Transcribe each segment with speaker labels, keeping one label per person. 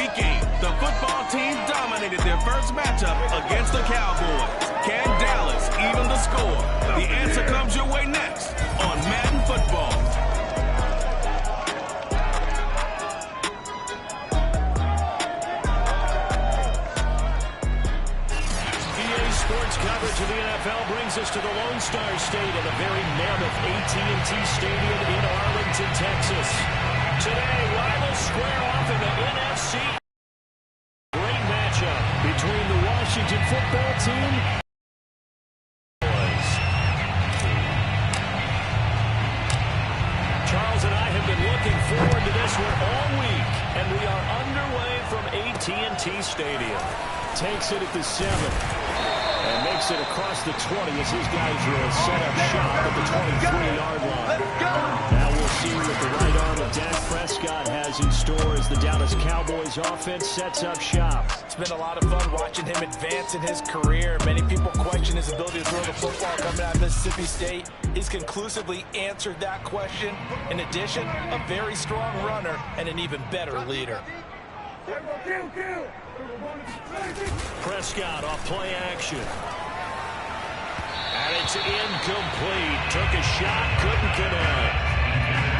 Speaker 1: Week 8, the football team dominated their first matchup against the Cowboys. Can Dallas even the score? The answer comes your way next on Madden Football.
Speaker 2: Sports coverage of the NFL brings us to the Lone Star State at a very mammoth AT&T Stadium in Arlington, Texas. Today, rivals square off in the NFC. Great matchup between the Washington football team. Charles and I have been looking forward to this one all week, and we are underway from AT&T Stadium. Takes it at the 7. And makes it across the 20 as his guys will set up shop at the 23-yard line. Now we'll see what the right arm of Dak Prescott has in store as the Dallas Cowboys offense sets up shop.
Speaker 3: It's been a lot of fun watching him advance in his career. Many people question his ability to throw the football coming out of Mississippi State. He's conclusively answered that question. In addition, a very strong runner and an even better leader.
Speaker 2: Prescott off play action. And it's incomplete. Took a shot, couldn't connect.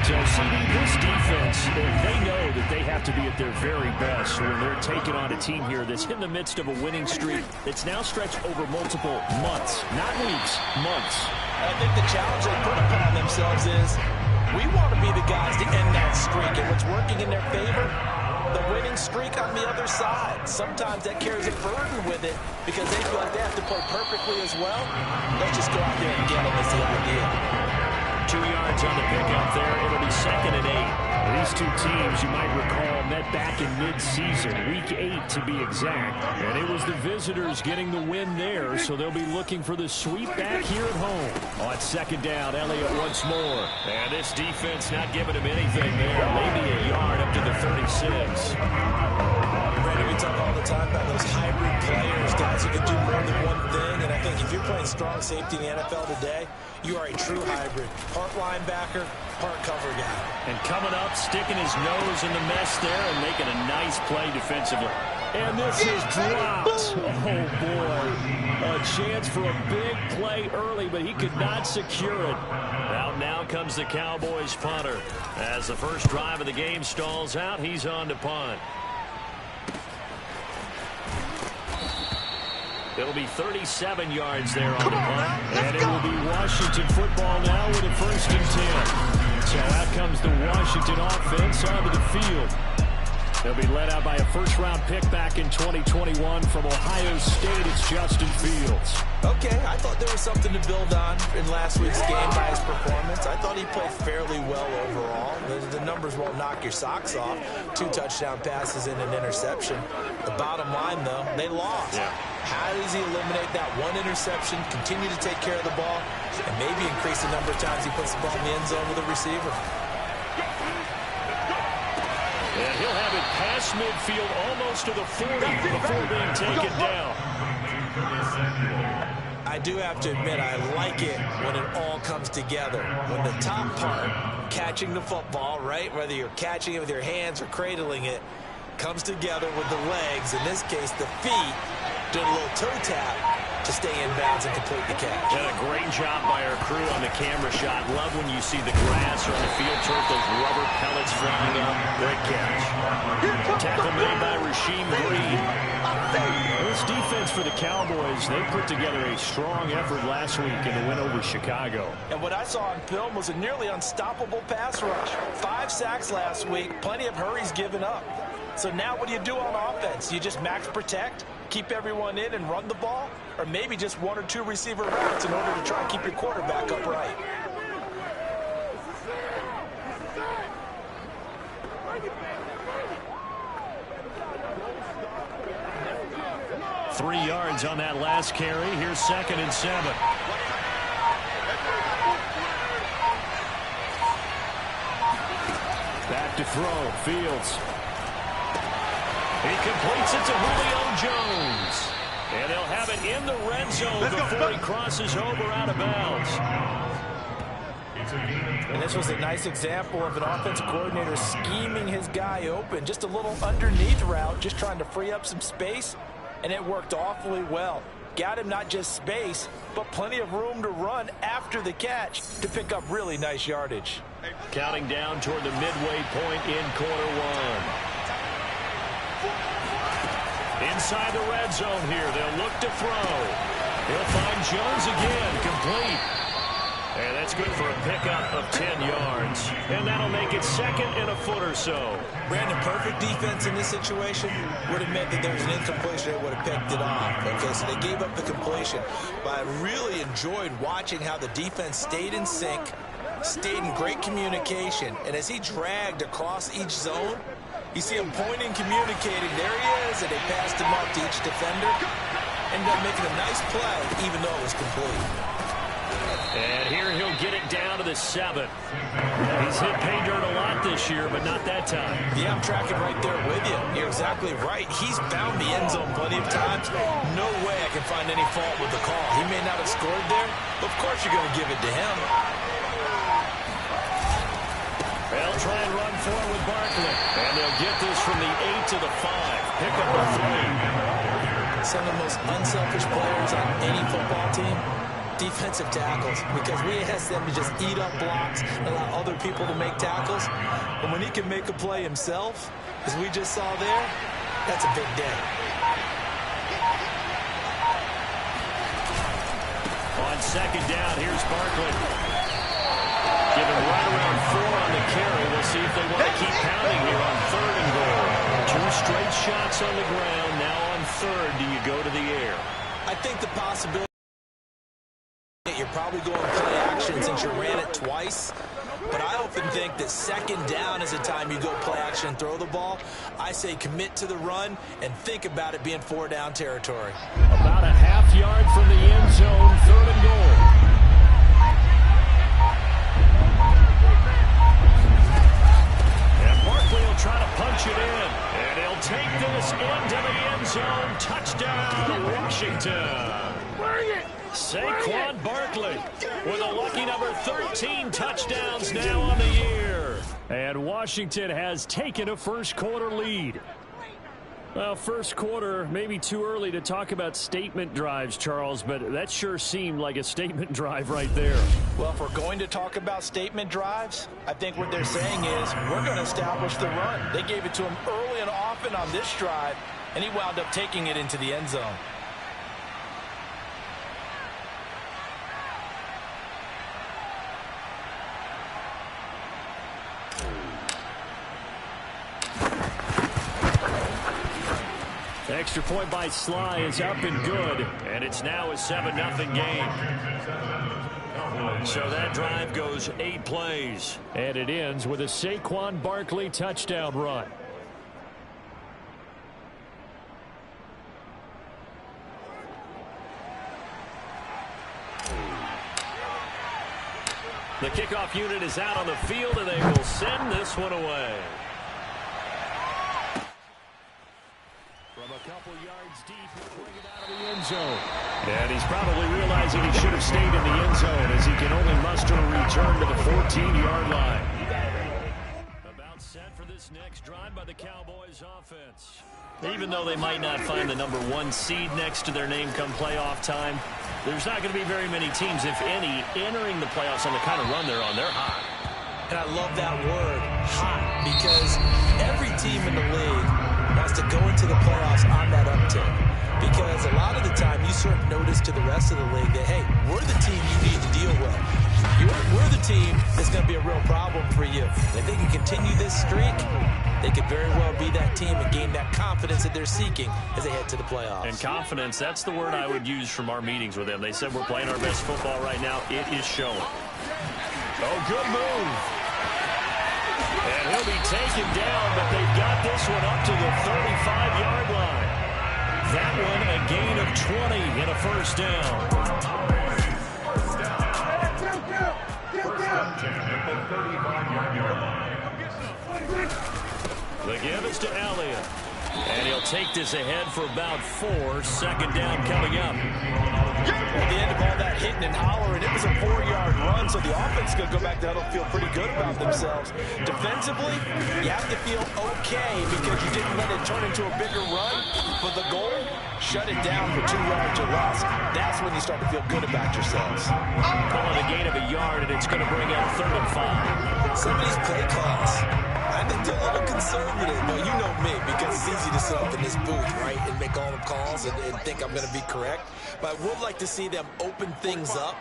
Speaker 2: So, CD, this defense, they know that they have to be at their very best when they're taking on a team here that's in the midst of a winning streak that's now stretched over multiple months, not weeks, months.
Speaker 3: I think the challenge they put upon themselves is we want to be the guys to end that streak, and what's working in their favor, the winning streak on the other side. Sometimes that carries a burden with it because they feel like they have to play perfectly as well. Let's just go out there and get them is the idea.
Speaker 2: 2 yards on the pickup there. It'll be 2nd and 8. These two teams, you might recall, met back in mid-season, Week 8 to be exact. And it was the visitors getting the win there, so they'll be looking for the sweep back here at home. On 2nd down, Elliott once more. And this defense not giving him anything there. Maybe a yard up to the 36.
Speaker 3: Brandon, we talk all the time about those hybrid players, guys who can do more than one thing. And I think if you're playing strong safety in the NFL today, you are a true hybrid. Part linebacker, part cover guy.
Speaker 2: And coming up, sticking his nose in the mess there and making a nice play defensively. And this is dropped. Oh, boy. A chance for a big play early, but he could not secure it. Now comes the Cowboys punter. As the first drive of the game stalls out, he's on to punt. It'll be 37 yards there on the punt. And it will be Washington football now with a 1st and 10. So out comes the Washington offense onto the field. They'll be led out by a first-round pick back in 2021 from Ohio State. It's Justin Fields.
Speaker 3: Okay, I thought there was something to build on in last week's game by his performance. I thought he played fairly well overall. The numbers won't knock your socks off. 2 touchdown passes and an interception. The bottom line, though, they lost. Yeah. How does he eliminate that one interception, continue to take care of the ball, and maybe increase the number of times he puts the ball in the end zone with a receiver?
Speaker 2: And he'll have it past midfield almost to the 40 before being taken down.
Speaker 3: I do have to admit, I like it when it all comes together. When the top part, catching the football, right, whether you're catching it with your hands or cradling it, comes together with the legs, in this case the feet, doing a little toe tap to stay in bounds and complete the catch.
Speaker 2: And a great job by our crew on the camera shot. Love when you see the grass or on the field turf, those rubber pellets flying up. Great catch. Tackle made by Rasheem Green. This defense for the Cowboys, they put together a strong effort last week in the win over Chicago.
Speaker 3: And what I saw on film was a nearly unstoppable pass rush. 5 sacks last week, plenty of hurries given up. So now what do you do on offense? You just max protect, keep everyone in and run the ball? Or maybe just 1 or 2 receiver routes in order to try and keep your quarterback upright?
Speaker 2: Three yards on that last carry. Here's 2nd and 7. Back to throw. Fields. He completes it to Julio Jones. And they'll have it in the red zone before he crosses over out of bounds.
Speaker 3: And this was a nice example of an offensive coordinator scheming his guy open. Just a little underneath route, just trying to free up some space, and it worked awfully well. Got him not just space, but plenty of room to run after the catch to pick up really nice yardage.
Speaker 2: Counting down toward the midway point in quarter one. Inside the red zone here, they'll look to throw. He'll find Jones again, complete. And that's good for a pickup of 10 yards. And that'll make it second and a foot or so.
Speaker 3: Brandon, perfect defense in this situation would have meant that there was an incompletion. They would have picked it off. Okay, so they gave up the completion. But I really enjoyed watching how the defense stayed in sync, stayed in great communication. And as he dragged across each zone, you see him pointing, communicating. There he is, and they passed him up to each defender. Ended up making a nice play, even though it was complete.
Speaker 2: And here he'll get it down to the 7. He's hit pay dirt a lot this year, but not that time.
Speaker 3: Yeah, I'm tracking right there with you. You're exactly right. He's found the end zone plenty of times. No way I can find any fault with the call. He may not have scored there, but of course you're going to give it to him.
Speaker 2: They'll try and run for it with Barkley. And they'll get this from the 8 to the 5. Pick up a 3.
Speaker 3: Some of the most unselfish players on any football team, defensive tackles, because we ask them to just eat up blocks and allow other people to make tackles. But when he can make a play himself, as we just saw there, that's a big day.
Speaker 2: On second down, here's Barkley. Give him right around 4 on the carry. We'll see if they want to keep pounding here on 3rd and goal. 2 straight shots on the ground. Now on 3rd, do you go to the air?
Speaker 3: I think the possibility you're probably going play action since you ran it twice. But I often think that 2nd down is the time you go play action and throw the ball. I say commit to the run and think about it being 4-down territory.
Speaker 2: About a half yard from the end zone, 3rd and goal. Barkley will try to punch it in, and he'll take this into the end zone. Touchdown, Washington. Saquon Barkley with a lucky number 13 touchdowns now on the year. And Washington has taken a first quarter lead. Well, first quarter, maybe too early to talk about statement drives, Charles, but that sure seemed like a statement drive right there.
Speaker 3: Well, if we're going to talk about statement drives, I think what they're saying is we're going to establish the run. They gave it to him early and often on this drive, and he wound up taking it into the end zone.
Speaker 2: Extra point by Sly is up and good, and it's now a 7-0 game. So that drive goes 8 plays. And it ends with a Saquon Barkley touchdown run. The kickoff unit is out on the field, and they will send this one away. From a couple yards deep, he'll bring it out of the end zone. And he's probably realizing he should have stayed in the end zone as he can only muster a return to the 14-yard line. About set for this next drive by the Cowboys offense. Even though they might not find the number 1 seed next to their name come playoff time, there's not going to be very many teams, if any, entering the playoffs on the kind of run they're on. They're hot.
Speaker 3: And I love that word, hot, because every team in the league wants to go into the playoffs on that uptick. Because a lot of the time you serve notice to the rest of the league that, hey, we're the team you need to deal with. We're the team that's going to be a real problem for you. If they can continue this streak, they could very well be that team and gain that confidence that they're seeking as they head to the playoffs.
Speaker 2: And confidence, that's the word I would use from our meetings with them. They said we're playing our best football right now. It is showing. Oh, good move. And he'll be taken down, but they've got this one up to the 35-yard line. That one a gain of 20 and a first down. The give is to Elliott. And he'll take this ahead for about 4. 2nd down coming up.
Speaker 3: At the end of all that hitting and hollering, it was a 4-yard run, so the offense is going to go back to huddle, feel pretty good about themselves. Defensively, you have to feel okay because you didn't let it turn into a bigger run. But the goal, shut it down for 2 yards or less. That's when you start to feel good about yourselves.
Speaker 2: Calling a gain of a yard, and it's going to bring up 3rd and 5.
Speaker 3: Some of these play calls, I think they're a little conservative, but you know me, because it's easy to sit up in this booth, right, and make all the calls and think I'm going to be correct. But I would like to see them open things up,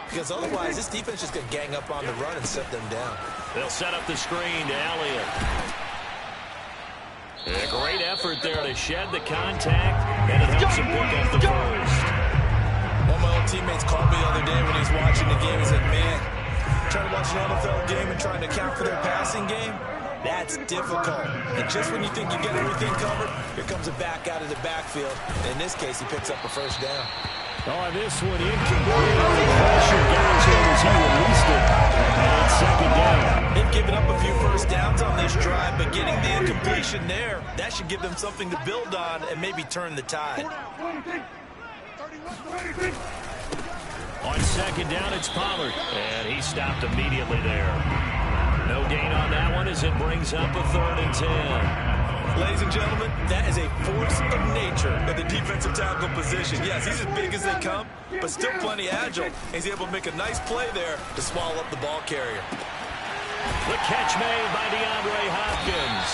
Speaker 3: because otherwise this defense is going to gang up on the run and set them down.
Speaker 2: They'll set up the screen to Elliott. A great effort there to shed the contact, and it helps him pick up the first.
Speaker 3: One of my old teammates called me the other day when he was watching the game. He said, man, trying to watch an NFL game and trying to account for their passing game, that's difficult. And just when you think you get everything covered, here comes a back out of the backfield. And in this case, he picks up a first down.
Speaker 2: Oh, this one incomplete. Pressure got to him as he released it. And it's 2nd down.
Speaker 3: They've given up a few first downs on this drive, but getting the incompletion there, that should give them something to build on and maybe turn the tide.
Speaker 2: On 2nd down, it's Pollard. And he stopped immediately there. No gain on that one as it brings up a 3rd and 10.
Speaker 3: Ladies and gentlemen, that is a force of nature at the defensive tackle position. Yes, he's as big as they come, but still plenty agile. He's able to make a nice play there to swallow up the ball carrier.
Speaker 2: The catch made by DeAndre Hopkins.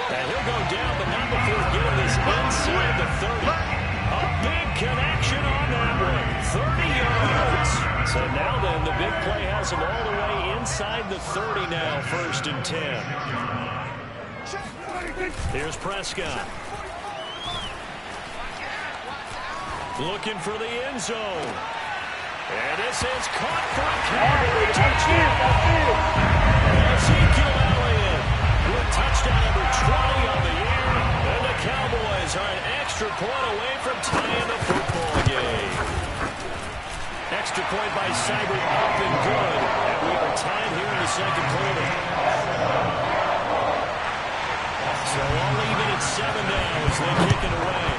Speaker 2: And he'll go down, but not before getting this inside the 30. A big connection on that one. 30 yards. So now then, the big play has him all the way inside the 30 now, 1st and 10. Here's Prescott. Looking for the end zone. And this is caught for a Cowboy touchdown. Ezekiel Elliott with touchdown number 20 on the year. And the Cowboys are an extra point away from tying the football game. Extra point by Seibert up and good. And we are tied here in the 2nd quarter. So all even at 7 now as they kick it away.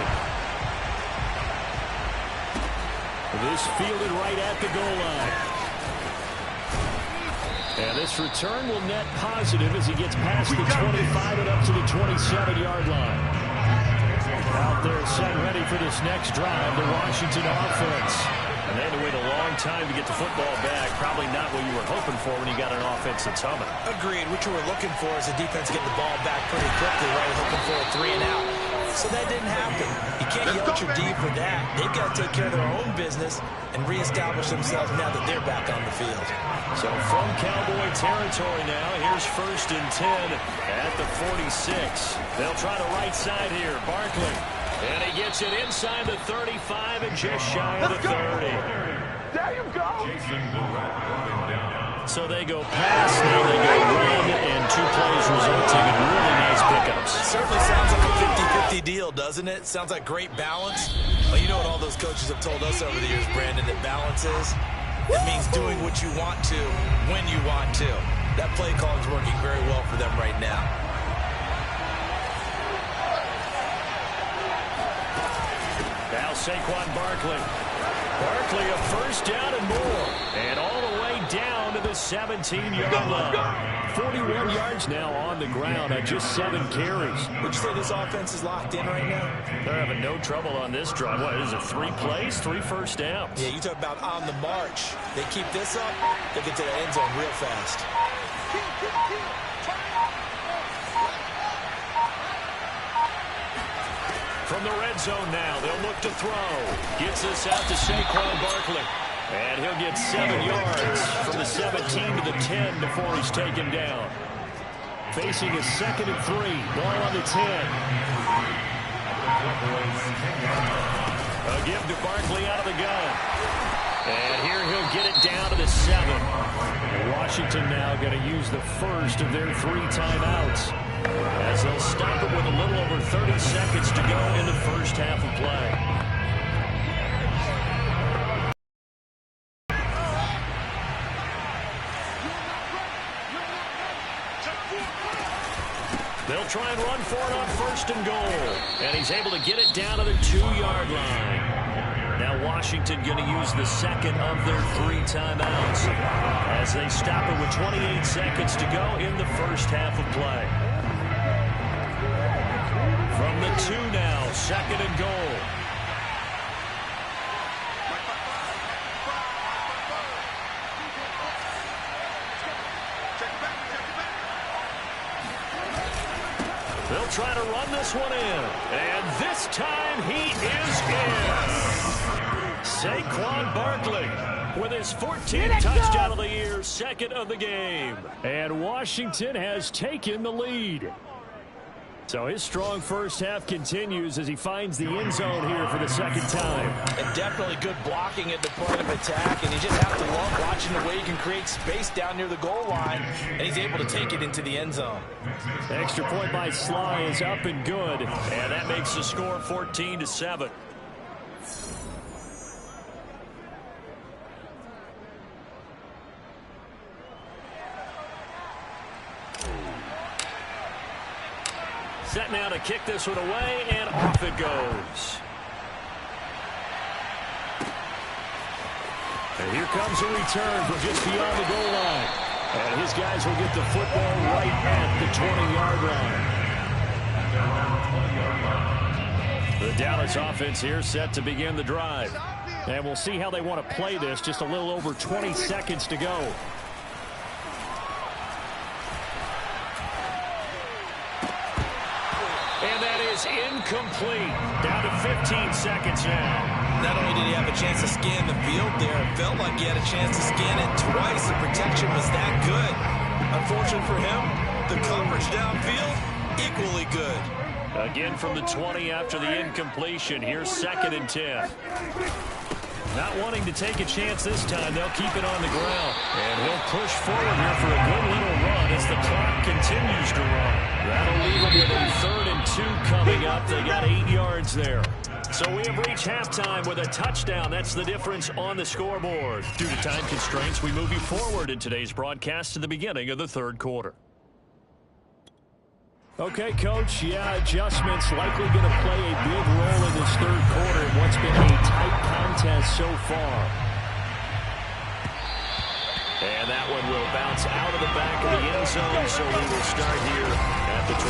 Speaker 2: This fielded right at the goal line. And this return will net positive as he gets past the 25 and up to the 27-yard line. Out there set ready for this next drive, the Washington offense. And they had to wait a long time to get the football back. Probably not what you were hoping for when you got an offense that's humming.
Speaker 3: Agreed. What you were looking for is the defense getting the ball back pretty quickly, right? Hoping for a 3 and out. So that didn't happen. You can't yell at your D for that. They've got to take care of their own business and reestablish themselves now that they're back on the field.
Speaker 2: So from Cowboy territory now, here's 1st and 10 at the 46. They'll try the right side here. Barkley. And he gets it inside the 35 and just shy of the 30.
Speaker 4: There you go.
Speaker 2: So they go pass, now they go run, and 2 plays resulting in really nice pickups.
Speaker 3: Certainly sounds like a 50-50 deal, doesn't it? Sounds like great balance. Well, you know what all those coaches have told us over the years, Brandon, that balance is? It means doing what you want to, when you want to. That play call is working very well for them right now.
Speaker 2: Now Saquon Barkley. Barkley a first down and more. And all the way down to the 17-yard line. 41 yards now on the ground on just 7 carries.
Speaker 3: Would you say this offense is locked in right now?
Speaker 2: They're having no trouble on this drive. What is it, 3 plays, 3 first downs?
Speaker 3: Yeah, you talk about on the march. They keep this up, they get to the end zone real fast.
Speaker 2: From the red zone now, they'll look to throw. Gets this out to Saquon Barkley. And he'll get 7 yards from the 17 to the 10 before he's taken down. Facing a 2nd and 3. Ball on the 10. A give to Barkley out of the gun. And here he'll get it down to the 7. Washington now going to use the first of their 3 timeouts, as they'll stop it with a little over 30 seconds to go in the first half of play. They'll try and run for it on 1st and goal. And he's able to get it down to the 2-yard line. Now Washington going to use the second of their 3 timeouts as they stop it with 28 seconds to go in the first half of play. From the 2 now, second and goal. They'll try to run this one in. And this time he is in. Saquon Barkley with his 14th touchdown of the year, second of the game. And Washington has taken the lead. So his strong first half continues as he finds the end zone here for the second time.
Speaker 3: And definitely good blocking at the point of attack. And you just have to love watching the way he can create space down near the goal line. And he's able to take it into the end zone.
Speaker 2: Extra point by Sly is up and good. And that makes the score 14-7. Set now to kick this one away, and off it goes. And here comes a return from just beyond the goal line. And his guys will get the football right at the 20-yard line. The Dallas offense here set to begin the drive. And we'll see how they want to play this. Just a little over 20 seconds to go. Incomplete. Down to 15 seconds now.
Speaker 3: Not only did he have a chance to scan the field there, it felt like he had a chance to scan it twice. The protection was that good. Unfortunate for him, the coverage downfield, equally good.
Speaker 2: Again from the 20 after the incompletion. Here's second and 10. Not wanting to take a chance this time, they'll keep it on the ground. And he'll push forward here for a good little run as the clock continues to run. That'll leave them with a 3rd and 2 coming up. They got 8 yards there. So we have reached halftime with a touchdown. That's the difference on the scoreboard. Due to time constraints, we move you forward in today's broadcast to the beginning of the 3rd quarter. Okay, Coach, adjustments likely going to play a big role in this 3rd quarter in what's been a tight contest so far. And that one will bounce out of the back of the end zone, so we will start here at the 25.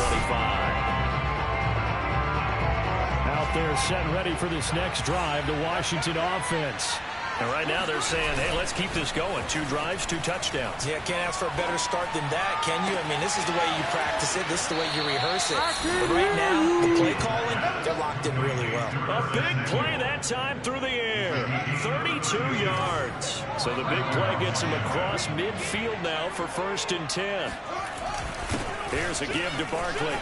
Speaker 2: Out there set and ready for this next drive, the Washington offense. And right now they're saying, hey, let's keep this going. 2 drives, 2 touchdowns.
Speaker 3: Yeah, can't ask for a better start than that, can you? I mean, this is the way you practice it. This is the way you rehearse it. But right now, the play calling, they're locked in really well.
Speaker 2: A big play that time through the air. 32 yards. So the big play gets him across midfield now for 1st and 10. Here's a give to Barkley.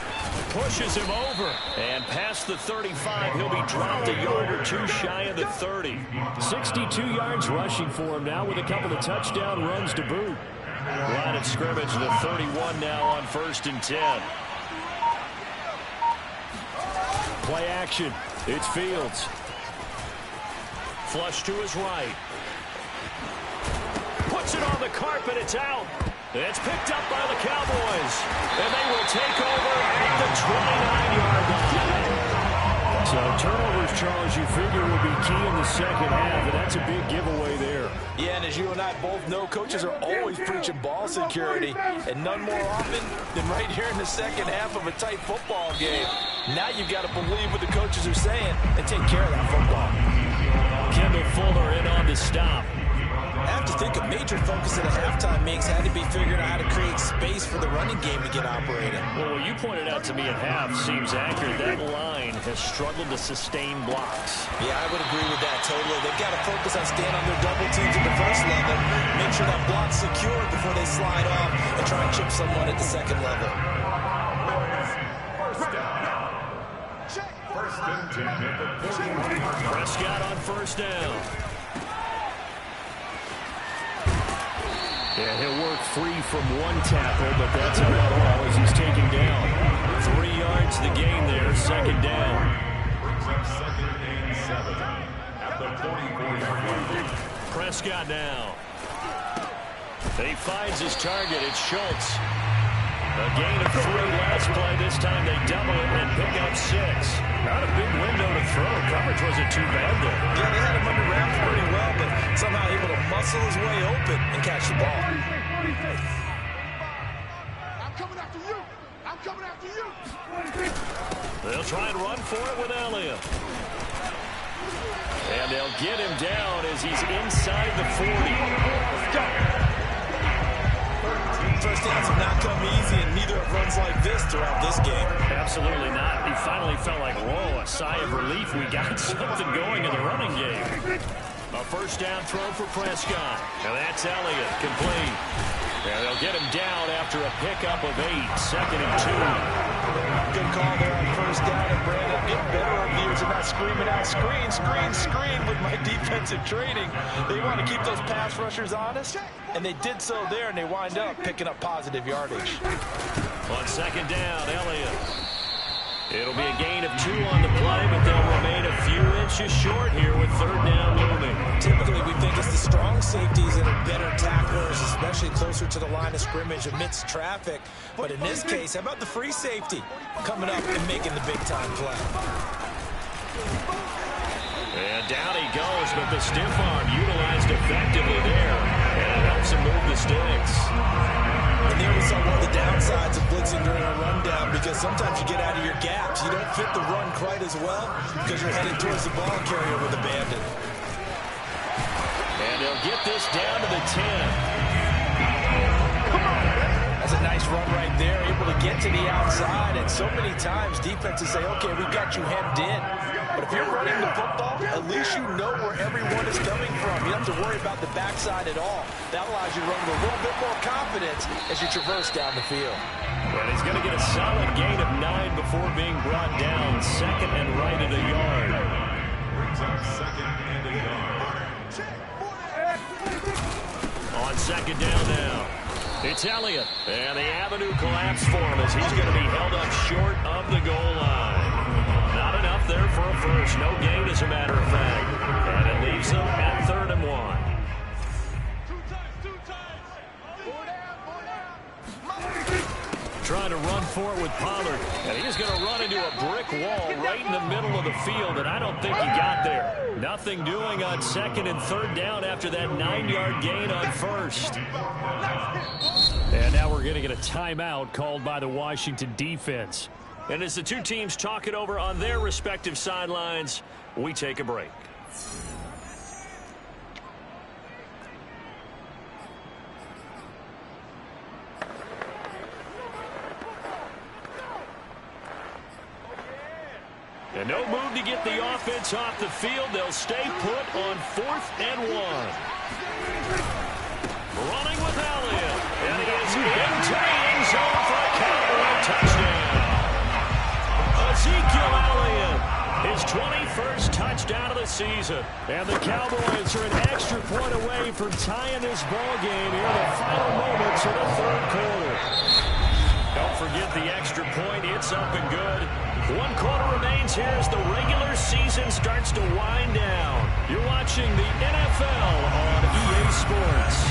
Speaker 2: Pushes him over. And past the 35, he'll be dropped a yard or 2 shy of the 30. 62 yards rushing for him now with a couple of touchdown runs to boot. Line of scrimmage, the 31 now on 1st and 10. Play action. It's Fields. Flush to his right. Puts it on the carpet. It's out. It's picked up by the Cowboys. And they will take over at the 29-yard line. So turnovers, Charles, you figure will be key in the second half, and that's a big giveaway there.
Speaker 3: Yeah, and as you and I both know, coaches are always preaching ball security, and none more often than right here in the second half of a tight football game. Now you've got to believe what the coaches are saying and take care of that football.
Speaker 2: Kendall Fuller in on the stop.
Speaker 3: I have to think a major focus at a halftime mix had to be figuring out how to create space for the running game to get operating.
Speaker 2: Well, what you pointed out to me at half seems accurate. That line has struggled to sustain blocks.
Speaker 3: Yeah, I would agree with that totally. They've got to focus on staying on their double teams at the first level, make sure that block's secure before they slide off and try and chip someone at the second level.
Speaker 2: Prescott on 1st down. Yeah, he'll work free from one tackle, but that's about all as he's taken down. 3 yards the gain there, 2nd down. Prescott now. He finds his target. It's Schultz. A gain of 3 last play. This time they double it and pick up 6. Not a big window to throw. Coverage wasn't look too bad there.
Speaker 3: Yeah, they had him under wraps pretty well, but somehow able to muscle his way open and catch the ball.
Speaker 4: I'm coming after you. I'm coming after you.
Speaker 2: They'll try and run for it with Elliott. And they'll get him down as he's inside the 40.
Speaker 4: Let's go.
Speaker 3: First downs have not come easy, and neither have runs like this throughout this game.
Speaker 2: Absolutely not. He finally felt like, whoa, a sigh of relief. We got something going in the running game. A first down throw for Prescott. And that's Elliott, complete. And they'll get him down after a pickup of 8, 2nd and 2.
Speaker 3: Good call there on first down, and Brandon, get better over the years and not screaming out, screen, screen, screen with my defensive training. They want to keep those pass rushers honest, and they did so there, and they wind up picking up positive yardage.
Speaker 2: On second down, Elliott. It'll be a gain of 2 on the play, but they'll remain a few inches short here with third down looming.
Speaker 3: Typically, we think it's the strong safeties that are better tacklers, especially closer to the line of scrimmage amidst traffic. But in this case, how about the free safety coming up and making the big-time play?
Speaker 2: And down he goes, but the stiff arm utilized effectively there. And it helps him move the sticks.
Speaker 3: And there we saw one of the downsides of blitzing during a rundown, because sometimes you get out of your gaps. You don't fit the run quite as well because you're headed towards the ball carrier with abandon.
Speaker 2: And they'll get this down to the 10.
Speaker 3: That's a nice run right there, able to get to the outside. And so many times defenses say, okay, we got you hemmed in. But if you're running the football, at least you know where everyone is coming from. You don't have to worry about the backside at all. That allows you to run with a little bit more confidence as you traverse down the field.
Speaker 2: And he's going to get a solid gain of 9 before being brought down. 2nd and right at a yard. On second down now. It's Elliott. And the avenue collapsed for him as he's going to be held up short of the goal line. Not enough there for a first. No gain, as a matter of fact. And it leaves them at 3rd and 1. Trying to run for it with Pollard. And he's going to run into a brick wall right in the middle of the field, and I don't think he got there. Nothing doing on 2nd and 3rd down after that 9-yard gain on first. And now we're going to get a timeout called by the Washington defense. And as the two teams talk it over on their respective sidelines, we take a break. And no move to get the offense off the field. They'll stay put on 4th and 1. Running with Elliott. And he is into the end zone for a Cowboy touchdown. Ezekiel Elliott, his 21st touchdown of the season. And the Cowboys are an extra point away from tying this ball game here in the final moments of the 3rd quarter. Don't forget the extra point. It's up and good. 1 quarter remains here as the regular season starts to wind down. You're watching the NFL on EA Sports.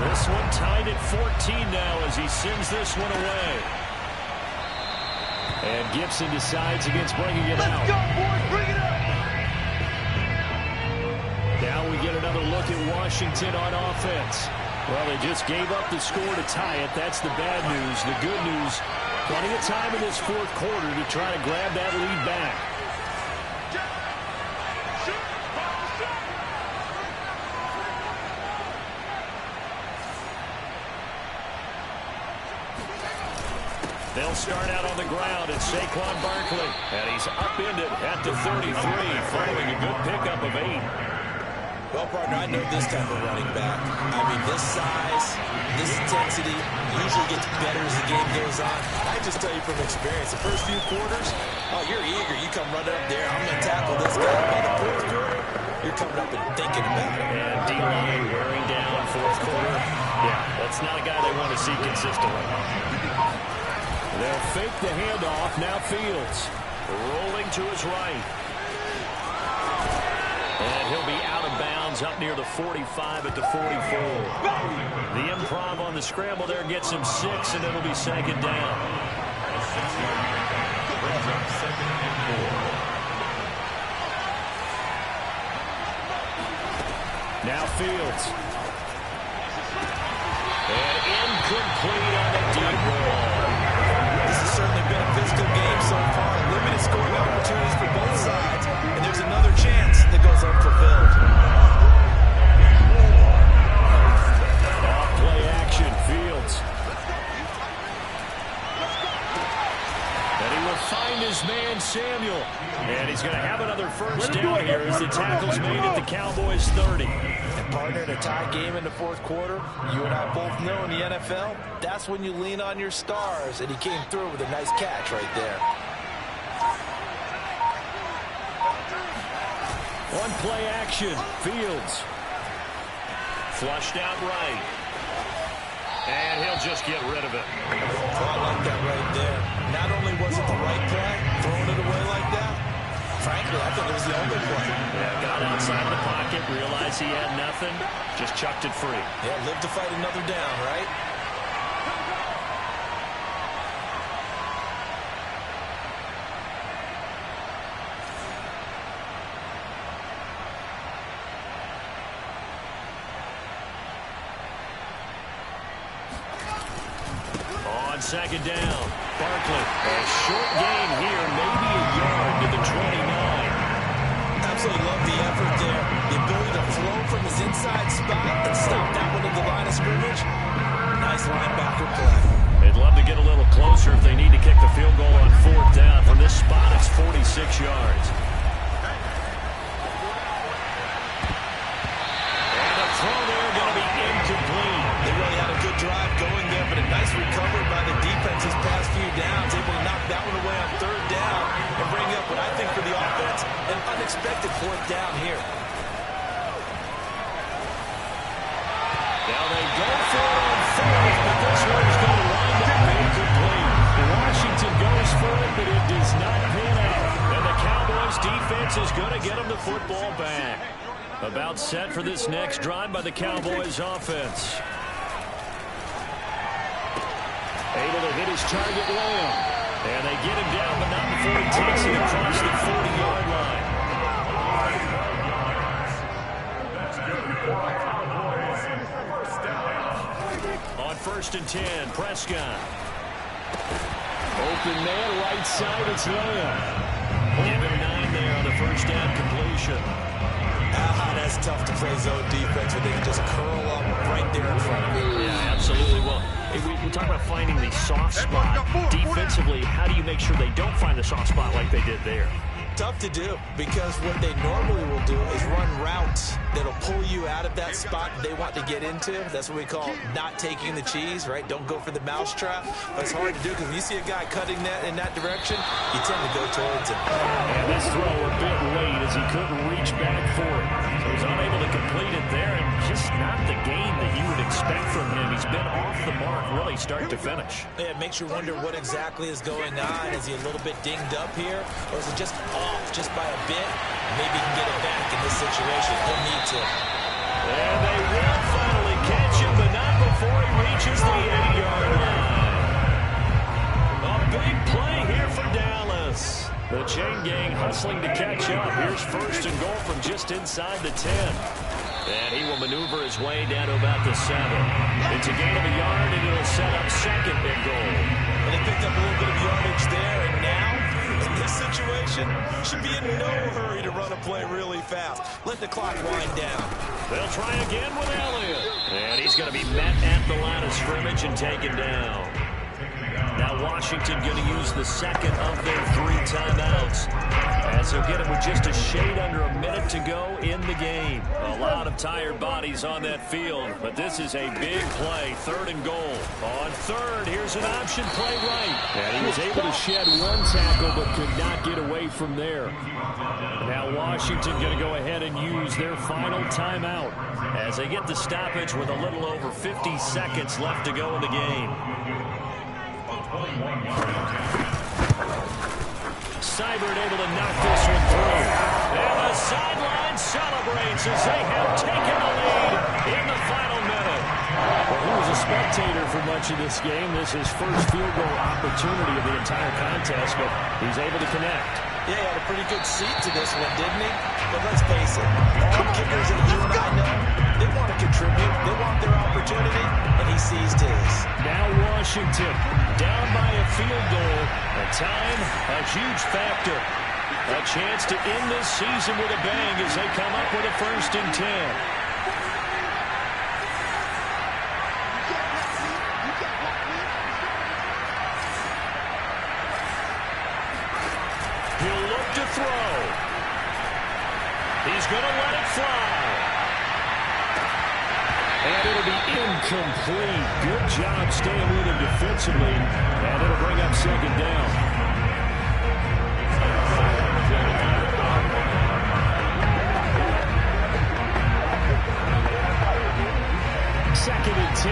Speaker 2: This one tied at 14 now as he sends this one away. And Gibson decides against bringing it out.
Speaker 4: Let's go, boys. Bring it up.
Speaker 2: Now we get another look at Washington on offense. Well, they just gave up the score to tie it. That's the bad news. The good news, plenty of time in this 4th quarter to try to grab that lead back. They'll start out on the ground at Saquon Barkley. And he's upended at the 33 following a good pickup of 8.
Speaker 3: Well, partner, I know this type of running back. I mean, this size, this intensity usually gets better as the game goes on. I just tell you from experience, the first few quarters, oh, you're eager. You come running up there. I'm going to tackle this guy. By the 4th quarter, you're coming up and thinking about it.
Speaker 2: And D-line wearing down 4th quarter. Yeah, that's not a guy they want to see consistently. They'll fake the handoff. Now Fields rolling to his right. And he'll be out of bounds up near the 45 at the 44. The improv on the scramble there gets him 6, and it'll be 2nd down. Now Fields. And incomplete on the deep ball.
Speaker 3: This has certainly been a physical game so far. Limited scoring opportunities for both sides. And there's another chance that goes unfulfilled.
Speaker 2: Off play action, Fields. And he will find his man, Samuel. And he's going to have another first down here as the tackle's made at the Cowboys 30.
Speaker 3: And partner, in a tie game in the fourth quarter, you and I both know in the NFL, that's when you lean on your stars. And he came through with a nice catch right there.
Speaker 2: One play action, Fields. Flushed out right. And he'll just get rid of it.
Speaker 3: Oh, I like that right there. Not only was it the right play, throwing it away like that, frankly, I thought it was the only play.
Speaker 2: Yeah, got outside of the pocket, realized he had nothing, just chucked it free.
Speaker 3: Yeah, live to fight another down, right?
Speaker 2: Second down. Barkley. A short gain here, maybe a yard to the 29.
Speaker 3: Absolutely love the effort there. The ability to throw from his inside spot and stop that one at the line of scrimmage. Nice linebacker play.
Speaker 2: They'd love to get a little closer if they need to kick the field goal on fourth down. From this spot, it's 46 yards. And a throw there going to be incomplete.
Speaker 3: They really had a good drive going there, but a nice recovery by the defense these past few downs, able to knock that one away on third down and bring up what I think for the offense, an unexpected fourth down here.
Speaker 2: Now they go for it on fourth, but this one is going to wind up incomplete. Washington goes for it, but it does not pan out. And the Cowboys defense is going to get them the football back. About set for this next drive by the Cowboys offense. Able to hit his target, Lamb. And they get him down, but not before he takes it across the 40-yard line. On 1st and 10, Prescott. Open man, right side, it's Lamb. Give him 9 there on the first down completion.
Speaker 3: That's tough to play zone defense when they can just curl up right there in front of you.
Speaker 2: Yeah, absolutely. Well, we talk about finding the soft spot. Defensively, how do you make sure they don't find the soft spot like they did there?
Speaker 3: Tough to do, because what they normally will do is run routes that'll pull you out of that spot they want to get into. That's what we call not taking the cheese, right? Don't go for the mousetrap. But it's hard to do because when you see a guy cutting that in that direction, you tend to go towards him.
Speaker 2: And this throw a bit late as he couldn't reach back for it. So he's unable to complete it there, and just not the game that you would expect from him. He's been off the mark really start to finish.
Speaker 3: Yeah, it makes you wonder what exactly is going on. Is he a little bit dinged up here, or is it just off just by a bit? Maybe he can get it back in this situation. He'll need to.
Speaker 2: And they will finally catch him, but not before he reaches the 8-yard line. A big play here for Dallas. The chain gang hustling to catch up. Here's 1st and goal from just inside the 10. And he will maneuver his way down to about the 7. It's a gain of a yard, and it'll set up 2nd and goal.
Speaker 3: And they picked up a little bit of yardage there, and now, in this situation, should be in no hurry to run a play really fast. Let the clock wind down.
Speaker 2: They'll try again with Elliott. And he's going to be met at the line of scrimmage and taken down. Now Washington going to use the second of their 3 timeouts, as they'll get it with just a shade under a minute to go in the game. A lot of tired bodies on that field, but this is a big play. 3rd and goal. On 3rd, here's an option play right. And he was able to shed 1 tackle, but could not get away from there. Now Washington going to go ahead and use their final timeout as they get the stoppage with a little over 50 seconds left to go in the game. Seibert able to knock this one through. And the sideline celebrates as they have taken the lead in the final minute. Well, he was a spectator for much of this game. This is his first field goal opportunity of the entire contest, but he's able to connect.
Speaker 3: Yeah, he had a pretty good seat to this one, didn't he? But let's face it, all kickers that you and I know, they want to contribute. They want their opportunity, and he seized his.
Speaker 2: Now Washington down by a field goal. And time, a huge factor. A chance to end this season with a bang as they come up with a 1st and 10. He'll look to throw. He's going to let it fly. And it'll be incomplete. Good job staying with him defensively. And it'll bring up 2nd down. Second and 10.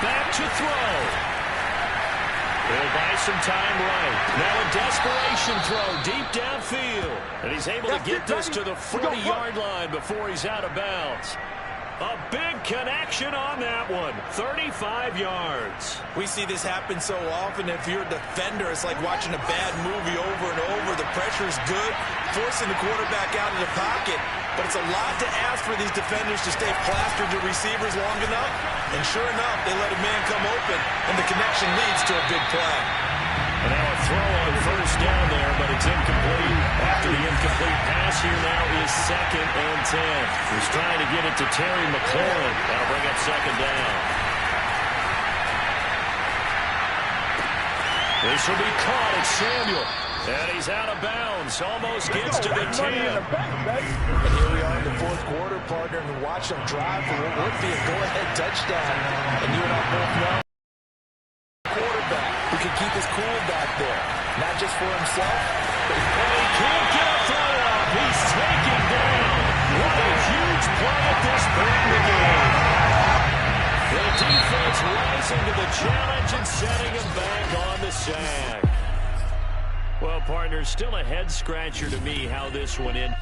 Speaker 2: Back to throw. He'll buy some time right. Now a desperation throw deep downfield. And he's able to get this to the 40-yard line before he's out of bounds. A big connection on that one. 35 yards.
Speaker 3: We see this happen so often. If you're a defender, it's like watching a bad movie over and over. The pressure's good, forcing the quarterback out of the pocket. But it's a lot to ask for these defenders to stay plastered to receivers long enough. And sure enough, they let a man come open, and the connection leads to a big play.
Speaker 2: And now a throw on 1st down there, but it's incomplete. After the incomplete pass, here now is 2nd and 10. He's trying to get it to Terry McLaurin. That'll bring up 2nd down. This will be caught at Samuel. And he's out of bounds. Almost gets to the 10.
Speaker 3: And here we are in the 4th quarter, partner, and watch them drive for what would be a go-ahead touchdown. And you and I both know quarterback who can keep his cool back there. Not just for himself, but he
Speaker 2: can't get a throw off. He's taken down. What a huge play at this point in the game. The defense rising to the challenge and setting him back on the sack. Well, partner, still a head-scratcher to me how this one ended.